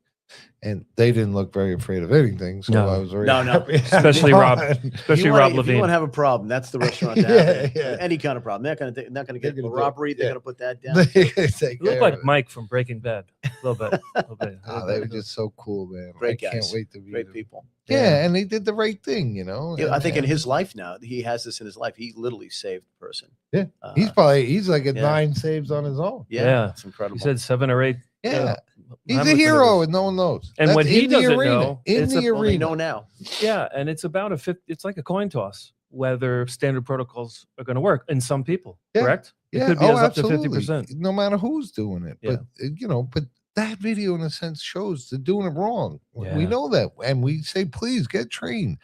And they didn't look very afraid of anything, so I was very happy. Especially Rob, Rob If you Levine. want to have a problem, that's the restaurant to have. Any kind of problem. They're not going to get a robbery. They're going to put that down. You look like Mike from Breaking Bad. A little bit. They were just so cool, man. Great I guys. can't wait to be Great people. Yeah, and they did the right thing, I think in his life now, he has this in his life. He literally saved a person. Yeah, he's like at 9 saves on his own. Yeah, it's incredible. He said 7 or 8. Yeah. He's a hero and no one knows. And when he doesn't know, in the arena. They know now. Yeah, and it's about it's like a coin toss whether standard protocols are going to work in some people, correct? Yeah, it could be up absolutely. to 50%. No matter who's doing it. But but that video in a sense shows they're doing it wrong. Yeah. We know that. And we say, please get trained.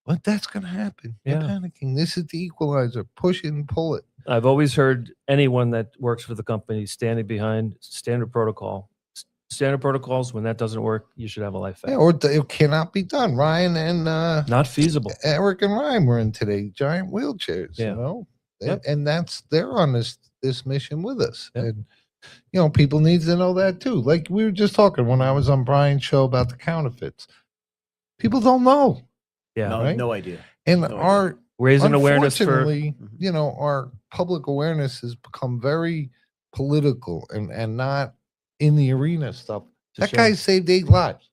But that's going to happen. You're panicking. This is the equalizer. Push it and pull it. I've always heard anyone that works for the company standing behind standard protocol. Standard protocols, when that doesn't work, you should have a LifeVac. Yeah, or it cannot be done. Ryan and not feasible. Eric and Ryan were in today, giant wheelchairs, and they're on this mission with us. And people need to know that too. Like we were just talking when I was on Brian's show about the counterfeits. People don't know. Yeah, no idea. And our raising awareness for our public awareness has become very political and not in the arena stuff. That guy saved 8 lives.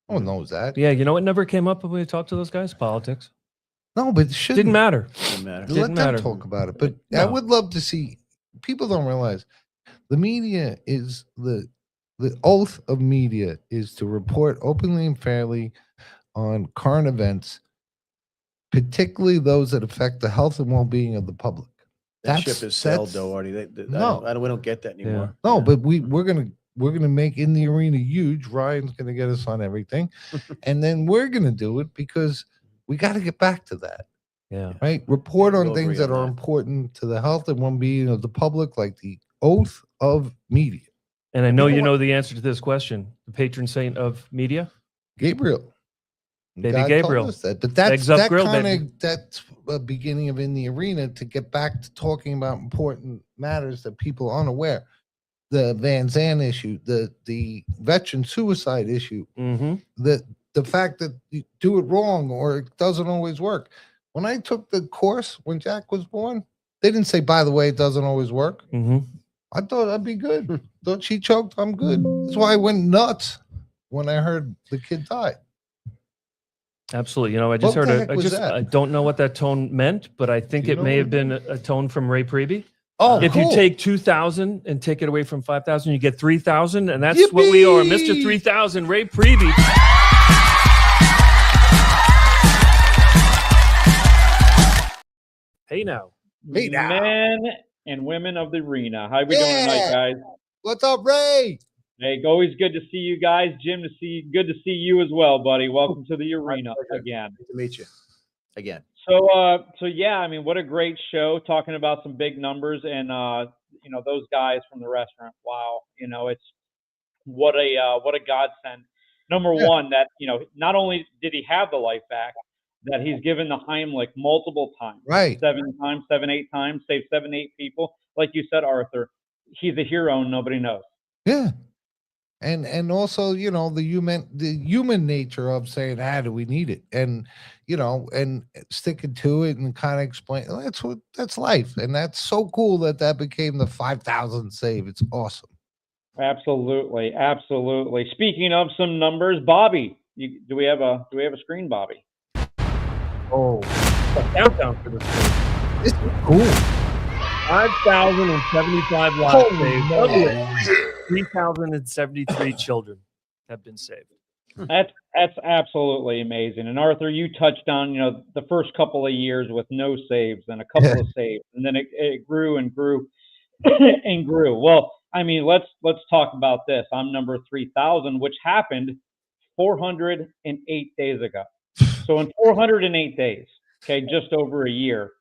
No one knows that. Yeah, it never came up when we talked to those guys. Politics. No, but it shouldn't. Didn't matter. Let them talk about it. But I would love to see. People don't realize the media is the oath of media is to report openly and fairly on current events, particularly those that affect the health and well-being of the public. That ship is sailed, though, Artie. We don't get that anymore. Yeah. No, but we're gonna make in the arena huge. Ryan's gonna get us on everything, and then we're gonna do it because we got to get back to that. Yeah. Right. Report on things that are important to the health and well-being of the public, like the oath of media. And I know you know the answer to this question. The patron saint of media, Gabriel. Baby God Gabriel. told us that. But that's Eggs up grill, baby. that's a beginning of in the arena to get back to talking about important matters that people are unaware. The Van Zandt issue, the veteran suicide issue, the fact that you do it wrong or it doesn't always work. When I took the course when Jack was born, they didn't say, by the way, it doesn't always work. I thought I'd be good. Thought she choked, I'm good. That's why I went nuts when I heard the kid died. Absolutely. I just heard I don't know what that tone meant, but I think it may have been a tone from Ray Priebe. Oh, if cool. you take 2,000 and take it away from 5,000, you get 3,000, and that's what we are, Mr. 3,000, Ray Priebe. Hey now. Men and women of the arena. How we doing tonight, guys? What's up, Ray? Hey, always good to see you guys. Jim, good to see you as well, buddy. Welcome to the arena again. Good to meet you again. So yeah, I mean, what a great show, talking about some big numbers and those guys from the restaurant. Wow, it's what a godsend. Number one, that not only did he have the LifeVac, that he's given the Heimlich multiple times, right? 7 times, 7, 8 times, saved 7, 8 people. Like you said, Arthur, he's a hero and nobody knows. Yeah. And also, the human nature of saying, do we need it? And, and sticking to it and kind of explain, that's life. And that's so cool that became the 5,000 save. It's awesome. Absolutely, absolutely. Speaking of some numbers, Bobby, do we have a screen, Bobby? Oh, a countdown for this. This is cool. 5,075 lives Holy saved. moly. 3,073 children have been saved. That's absolutely amazing. And Arthur, you touched on, the first couple of years with no saves and a couple of saves, and then it grew and grew and grew. Well, I mean, let's talk about this. I'm number 3,000, which happened 408 days ago. So in 408 days, okay, just over a year,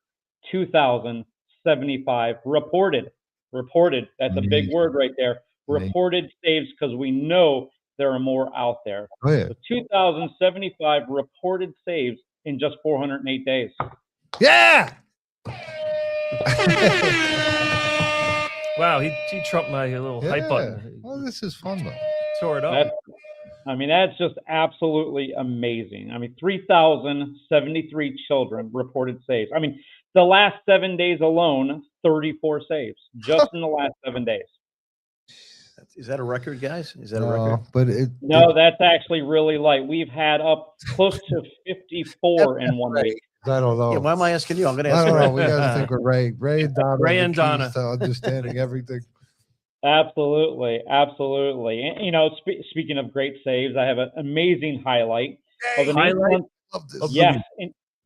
2,075 reported. That's a big word right there. Reported saves, because we know there are more out there. Oh, yeah. So 2,075 reported saves in just 408 days. Yeah. Wow, he trumped my little hype button. Well, this is fun though. Tore it up. That's just absolutely amazing. 3,073 children reported saves. The last 7 days alone, 34 saves just in the last 7 days. Is that a record, guys? Is that a record? But that's actually really light. We've had up close to 54 in 1 week. I don't know. Yeah, why am I asking you? I'm going to ask. I don't know. Ray. We got to think of Ray. Ray and Donna. Ray and Donna. To understanding everything. Absolutely. And, speaking of great saves, I have an amazing highlight of an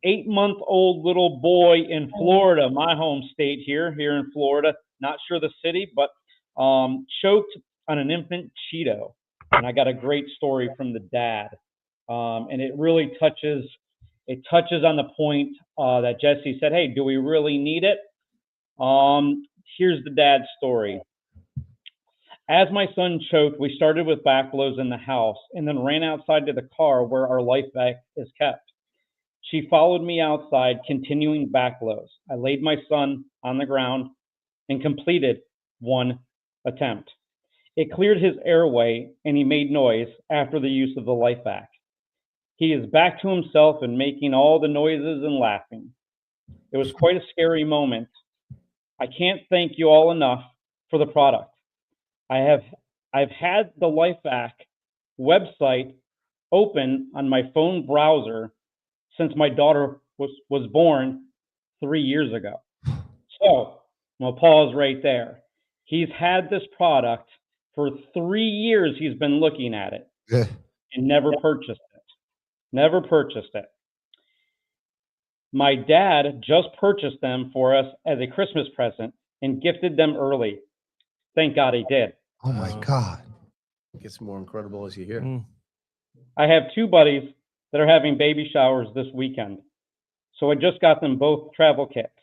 8-month-old little boy in Florida, my home state here in Florida. Not sure the city, but choked on an infant Cheeto. And I got a great story from the dad. And it really touches on the point that Jesse said, hey, do we really need it? Here's the dad's story. As my son choked, we started with back blows in the house and then ran outside to the car where our LifeVac is kept. She followed me outside, continuing back blows. I laid my son on the ground and completed one attempt. It cleared his airway and he made noise after the use of the LifeVac. He is back to himself and making all the noises and laughing. It was quite a scary moment. I can't thank you all enough for the product. I've had the LifeVac website open on my phone browser since my daughter was born 3 years ago. So I'll pause right there. He's had this product for 3 years. He's been looking at it and never purchased it. My dad just purchased them for us as a Christmas present and gifted them early. Thank God he did. Oh my God. It gets more incredible as you hear. I have 2 buddies that are having baby showers this weekend. So I just got them both travel kits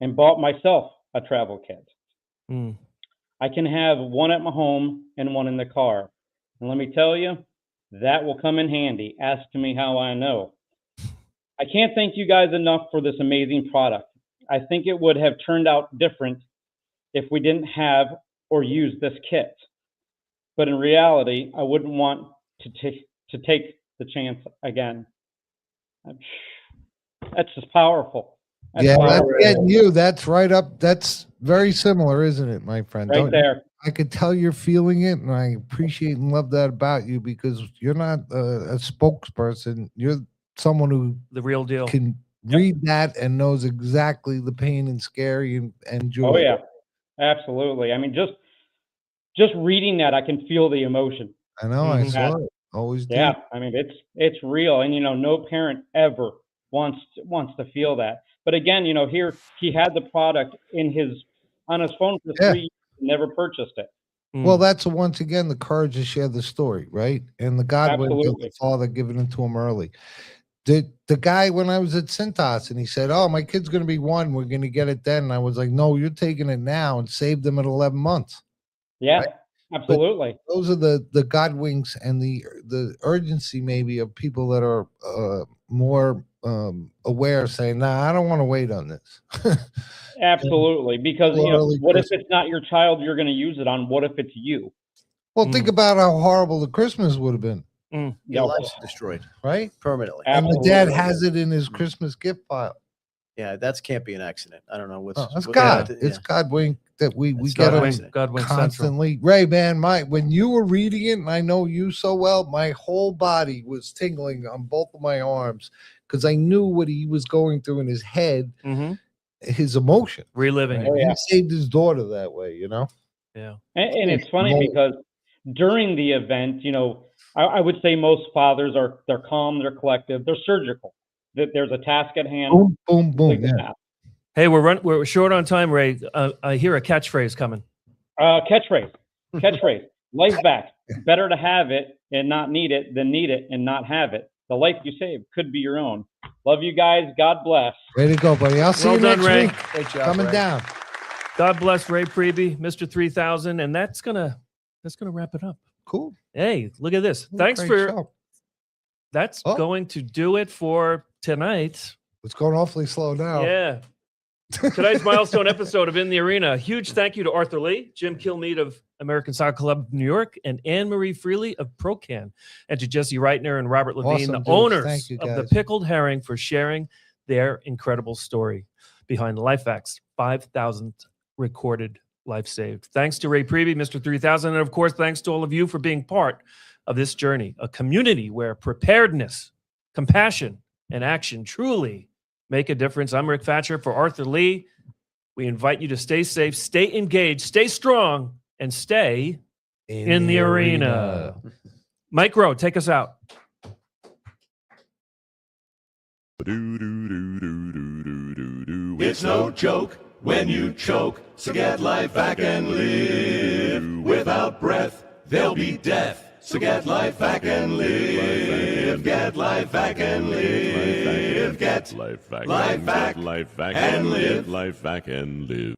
and bought myself a travel kit. I can have one at my home and one in the car. And let me tell you, that will come in handy. Ask me how I know. I can't thank you guys enough for this amazing product. I think it would have turned out different if we didn't have or use this kit. But in reality, I wouldn't want to take the chance again. That's just powerful. That's getting you. That's right up. That's very similar, isn't it, my friend? Right there. I could tell you're feeling it, and I appreciate and love that about you, because you're not a spokesperson. You're someone who the real deal can read that and knows exactly the pain and scary and joy. Oh yeah, absolutely. Just reading that, I can feel the emotion. I know. I saw it. Always do. Yeah, it's real, and no parent ever wants to feel that. But again, here he had the product on his phone for 3 years and never purchased it. Well, that's once again the courage to share the story, right? And the God of the Father giving it to him early. The guy, when I was at Cintas, and he said, "Oh, my kid's going to be 1. We're going to get it then." And I was like, "No, you're taking it now and save them at 11 months." Yeah, right? absolutely. But those are the God winks and the urgency maybe of people that are more aware, saying, "Nah, I don't want to wait on this." Absolutely, because what if it's not your child you're going to use it on? What if it's you? Well, think about how horrible the Christmas would have been. Your life's destroyed, right? Permanently. And the dad has it in his Christmas gift file. Yeah, that can't be an accident. I don't know what's. It's what- God. yeah, It's God wink that we It's get God it wink. God wink constantly. Ray, man, when you were reading it, and I know you so well, my whole body was tingling on both of my arms because I knew what he was going through in his head, his emotion, reliving. Right? He saved his daughter that way, you know. Yeah, And it's funny because during the event, you know, I would say most fathers they're calm, they're collective, they're surgical. That there's a task at hand. Boom, boom, boom. complete the Yeah. task. Hey, we're short on time, Ray. I hear a catchphrase coming. Catchphrase. LifeVac. Better to have it and not need it than need it and not have it. The life you save could be your own. Love you guys. God bless. Way to go, buddy. I'll see Well you done, next Ray. week. Great job, Coming Ray. down. God bless Ray Priebe, Mr. 3000, and that's gonna wrap it up. Cool. Hey, look at this. What a Thanks great for show. that's going to do it for tonight. It's going awfully slow now. Yeah. Tonight's milestone episode of In the Arena. Huge thank you to Arthur Lee, Jim Kilmeade of American Soccer Club of New York, and Anne Marie Freely of ProCan, and to Jesse Reitner and Robert Levine, Awesome, the dudes. owners Thank you, of the guys. Pickled Herring, for sharing their incredible story behind the LifeVac's 5,000th recorded life saved. Thanks to Ray Priebe, Mr. 3000, and of course, thanks to all of you for being part of this journey, a community where preparedness, compassion, and action truly make a difference. I'm Rick Fatscher for Arthur Lee. We invite you to stay safe, stay engaged, stay strong, and stay in the arena. Mike Rowe, take us out. It's no joke when you choke, so get LifeVac and live. Without breath, there'll be death. So get LifeVac and live. Get LifeVac and live. Get LifeVac and live. LifeVac and live.